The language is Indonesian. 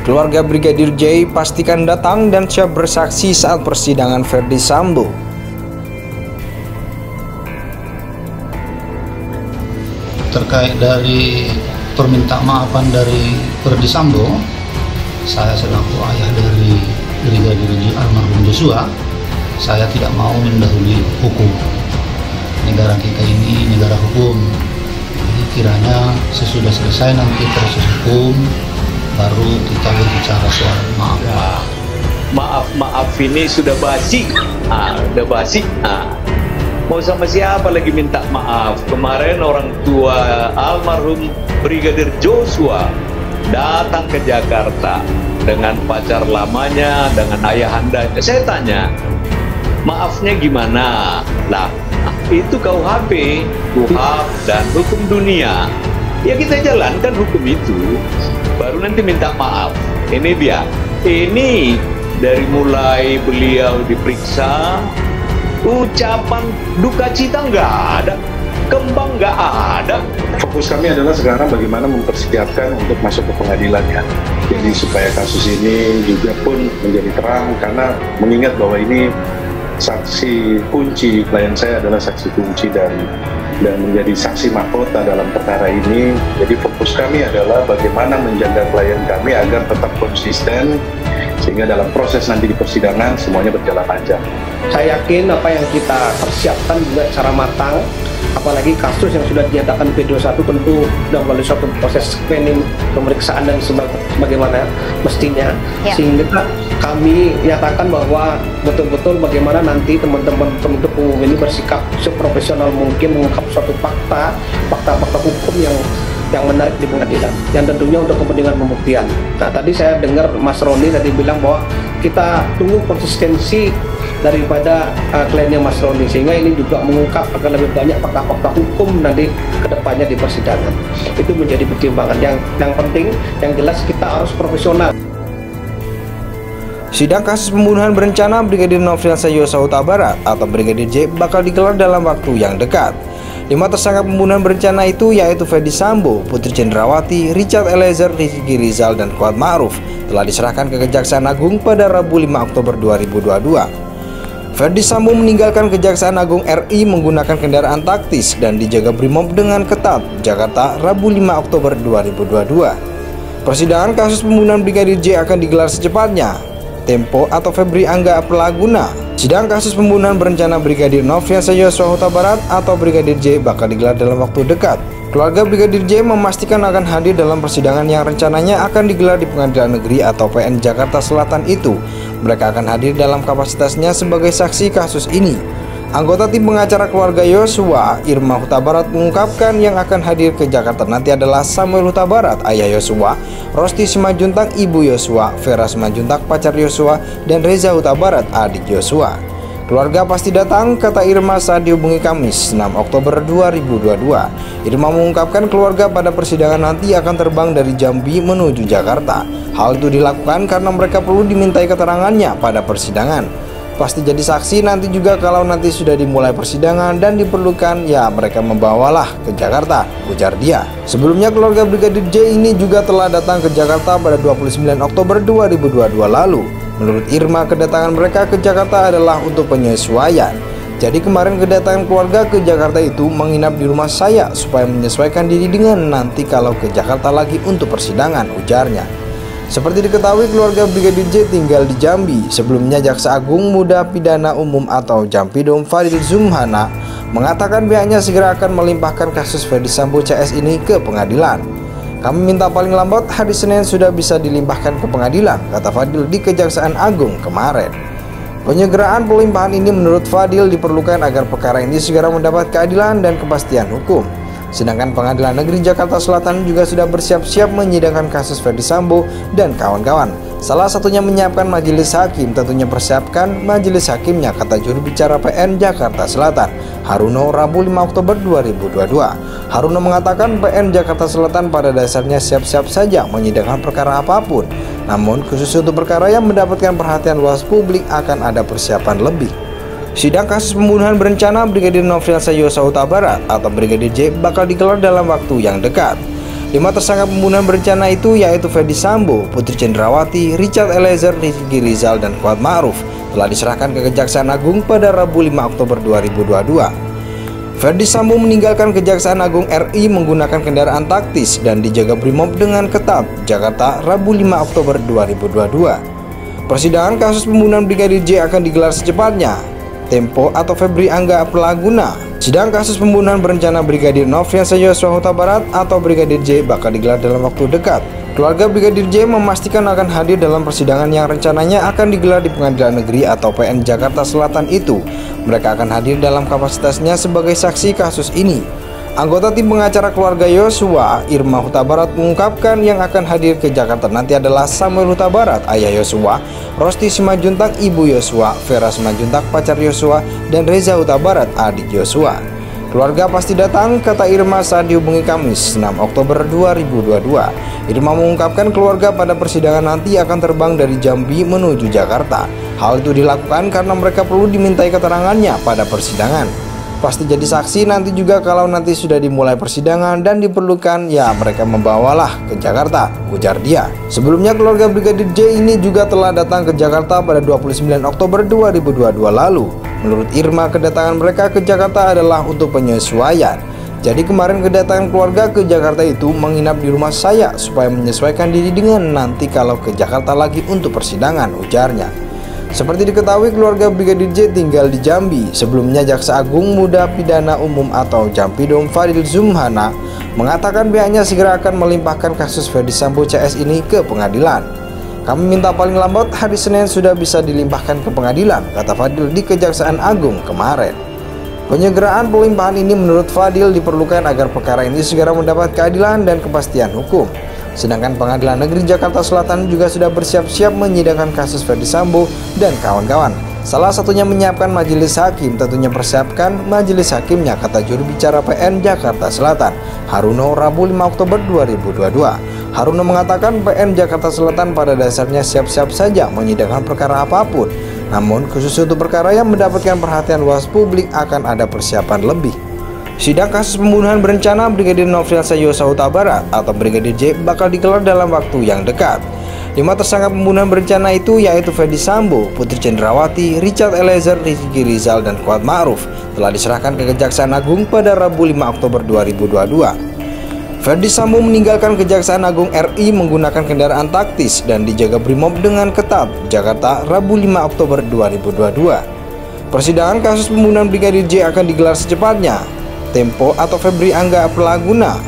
Keluarga Brigadir J pastikan datang dan siap bersaksi saat persidangan Ferdy Sambo. Terkait dari permintaan maafan dari Ferdy Sambo, saya selaku ayah dari Brigadir J almarhum Joshua, saya tidak mau mendahului hukum. Negara kita ini negara hukum. Jadi kiranya sesudah selesai nanti proses hukum, baru kita berbicara soal maaf. Ya, maaf ini sudah basi. Udah basi. Mau sama siapa lagi minta maaf? Kemarin orang tua almarhum Brigadir Joshua datang ke Jakarta dengan pacar lamanya, dengan ayahandanya. Saya tanya, maafnya gimana? Lah, itu KUHP dan hukum dunia. Ya kita jalankan hukum itu, baru nanti minta maaf. Ini dia. Ini dari mulai beliau diperiksa, ucapan duka cita nggak ada, kembang nggak ada. Fokus kami adalah sekarang bagaimana mempersiapkan untuk masuk ke pengadilan ya. Jadi supaya kasus ini juga pun menjadi terang, karena mengingat bahwa ini saksi kunci, klien saya adalah saksi kunci dan menjadi saksi mahkota dalam perkara ini. Jadi fokus kami adalah bagaimana menjaga klien kami agar tetap konsisten, sehingga dalam proses nanti di persidangan semuanya berjalan lancar. Saya yakin apa yang kita persiapkan juga secara matang, apalagi kasus yang sudah dinyatakan P21 tentu sudah melalui suatu proses screening, pemeriksaan dan sebagaimana mestinya, sehingga kami nyatakan bahwa betul-betul bagaimana nanti teman-teman penuntut umum ini bersikap seprofesional mungkin mengungkap suatu fakta hukum yang menarik di pengadilan, yang tentunya untuk kepentingan pembuktian. Nah, tadi saya dengar Mas Roni tadi bilang bahwa kita tunggu konsistensi daripada kliennya Mas Roni, sehingga ini juga mengungkap agar lebih banyak fakta-fakta hukum nanti kedepannya di persidangan. Itu menjadi pertimbangan yang penting, yang jelas kita harus profesional. Sidang kasus pembunuhan berencana Brigadir Nofriansah Yosua Huta Barat atau Brigadir J bakal digelar dalam waktu yang dekat. 5 tersangka pembunuhan berencana itu yaitu Ferdy Sambo, Putri Cendrawati, Richard Eliezer, Ricky Rizal, dan Kuat Ma'ruf telah diserahkan ke Kejaksaan Agung pada Rabu 5 Oktober 2022. Ferdy Sambo meninggalkan Kejaksaan Agung RI menggunakan kendaraan taktis dan dijaga Brimob dengan ketat, Jakarta, Rabu 5 Oktober 2022. Persidangan kasus pembunuhan Brigadir J akan digelar secepatnya. Tempo atau Febri Angga Pelaguna. Sidang kasus pembunuhan berencana Brigadir Nofriansah Yosua Huta Barat atau Brigadir J bakal digelar dalam waktu dekat. Keluarga Brigadir J memastikan akan hadir dalam persidangan yang rencananya akan digelar di Pengadilan Negeri atau PN Jakarta Selatan itu. Mereka akan hadir dalam kapasitasnya sebagai saksi kasus ini. Anggota tim pengacara keluarga Yosua, Irma Huta Barat, mengungkapkan yang akan hadir ke Jakarta nanti adalah Samuel Huta Barat, ayah Yosua, Rosti Simanjuntak, ibu Yosua, Vera Simanjuntak, pacar Yosua, dan Reza Huta Barat, adik Yosua. Keluarga pasti datang, kata Irma saat dihubungi Kamis 6 Oktober 2022. Irma mengungkapkan keluarga pada persidangan nanti akan terbang dari Jambi menuju Jakarta. Hal itu dilakukan karena mereka perlu dimintai keterangannya pada persidangan. Pasti jadi saksi nanti juga kalau nanti sudah dimulai persidangan dan diperlukan, ya mereka membawalah ke Jakarta, ujar dia. Sebelumnya keluarga Brigadir J ini juga telah datang ke Jakarta pada 29 Oktober 2022 lalu. Menurut Irma, kedatangan mereka ke Jakarta adalah untuk penyesuaian. Jadi kemarin kedatangan keluarga ke Jakarta itu menginap di rumah saya supaya menyesuaikan diri dengan nanti kalau ke Jakarta lagi untuk persidangan, ujarnya. Seperti diketahui, keluarga Brigadir J tinggal di Jambi. Sebelumnya Jaksa Agung Muda Pidana Umum atau Jampidum Fadil Zumhana mengatakan pihaknya segera akan melimpahkan kasus Ferdy Sambo CS ini ke pengadilan. Kami minta paling lambat hari Senin sudah bisa dilimpahkan ke pengadilan, kata Fadil di Kejaksaan Agung kemarin. Penyederaan pelimpahan ini menurut Fadil diperlukan agar perkara ini segera mendapat keadilan dan kepastian hukum. Sedangkan Pengadilan Negeri Jakarta Selatan juga sudah bersiap-siap menyidangkan kasus Ferdy Sambo dan kawan-kawan. Salah satunya menyiapkan majelis hakim, tentunya persiapkan majelis hakimnya, kata juru bicara PN Jakarta Selatan, Haruno, Rabu 5 Oktober 2022. Haruno mengatakan PN Jakarta Selatan pada dasarnya siap-siap saja menyidangkan perkara apapun. Namun khusus untuk perkara yang mendapatkan perhatian luas publik akan ada persiapan lebih. Sidang kasus pembunuhan berencana Brigadir Nofriansah Yosua Huta Barat atau Brigadir J bakal digelar dalam waktu yang dekat. 5 tersangka pembunuhan berencana itu yaitu Ferdi Sambo, Putri Cendrawati, Richard Eliezer, Ricky Rizal, dan Kuat Ma'ruf telah diserahkan ke Kejaksaan Agung pada Rabu 5 Oktober 2022. Ferdi Sambo meninggalkan Kejaksaan Agung RI menggunakan kendaraan taktis dan dijaga Brimob dengan ketat, Jakarta, Rabu 5 Oktober 2022. Persidangan kasus pembunuhan Brigadir J akan digelar secepatnya. Tempo atau Febri Angga Pelaguna. Sidang kasus pembunuhan berencana Brigadir Nofriansah Yosua Huta Barat atau Brigadir J bakal digelar dalam waktu dekat. Keluarga Brigadir J memastikan akan hadir dalam persidangan yang rencananya akan digelar di Pengadilan Negeri atau PN Jakarta Selatan itu. Mereka akan hadir dalam kapasitasnya sebagai saksi kasus ini. Anggota tim pengacara keluarga Yosua, Irma Huta Barat, mengungkapkan yang akan hadir ke Jakarta nanti adalah Samuel Huta Barat, ayah Yosua, Rosti Simanjuntak, ibu Yosua, Vera Simanjuntak, pacar Yosua, dan Reza Huta Barat, adik Yosua. Keluarga pasti datang, kata Irma saat dihubungi Kamis 6 Oktober 2022. Irma mengungkapkan keluarga pada persidangan nanti akan terbang dari Jambi menuju Jakarta. Hal itu dilakukan karena mereka perlu dimintai keterangannya pada persidangan. Pasti jadi saksi nanti juga kalau nanti sudah dimulai persidangan dan diperlukan, ya mereka membawalah ke Jakarta, ujar dia. Sebelumnya keluarga Brigadir J ini juga telah datang ke Jakarta pada 29 Oktober 2022 lalu. Menurut Irma, kedatangan mereka ke Jakarta adalah untuk penyesuaian. Jadi kemarin kedatangan keluarga ke Jakarta itu menginap di rumah saya supaya menyesuaikan diri dengan nanti kalau ke Jakarta lagi untuk persidangan, ujarnya. Seperti diketahui, keluarga Brigadir J tinggal di Jambi. Sebelumnya Jaksa Agung Muda Pidana Umum atau Jampidum Fadil Zumhana mengatakan pihaknya segera akan melimpahkan kasus Ferdi Sambo CS ini ke pengadilan. Kami minta paling lambat hari Senin sudah bisa dilimpahkan ke pengadilan, kata Fadil di Kejaksaan Agung kemarin. Penyederaan pelimpahan ini menurut Fadil diperlukan agar perkara ini segera mendapat keadilan dan kepastian hukum. Sedangkan Pengadilan Negeri Jakarta Selatan juga sudah bersiap-siap menyidangkan kasus Ferdi Sambo dan kawan-kawan. Salah satunya menyiapkan majelis hakim, tentunya persiapkan majelis hakimnya, kata juru bicara PN Jakarta Selatan, Haruno, Rabu 5 Oktober 2022. Haruno mengatakan PN Jakarta Selatan pada dasarnya siap-siap saja menyidangkan perkara apapun. Namun khusus untuk perkara yang mendapatkan perhatian luas publik akan ada persiapan lebih. Sidang kasus pembunuhan berencana Brigadir Nofriansah Yosua Huta Barat atau Brigadir J bakal digelar dalam waktu yang dekat. 5 tersangka pembunuhan berencana itu yaitu Ferdi Sambo, Putri Cendrawati, Richard Eliezer, Ricky Rizal, dan Kuat Ma'ruf telah diserahkan ke Kejaksaan Agung pada Rabu 5 Oktober 2022. Ferdi Sambo meninggalkan Kejaksaan Agung RI menggunakan kendaraan taktis dan dijaga Brimob dengan ketat, Jakarta, Rabu 5 Oktober 2022. Persidangan kasus pembunuhan Brigadir J akan digelar secepatnya. Tempo atau Febri Angga Pelaguna.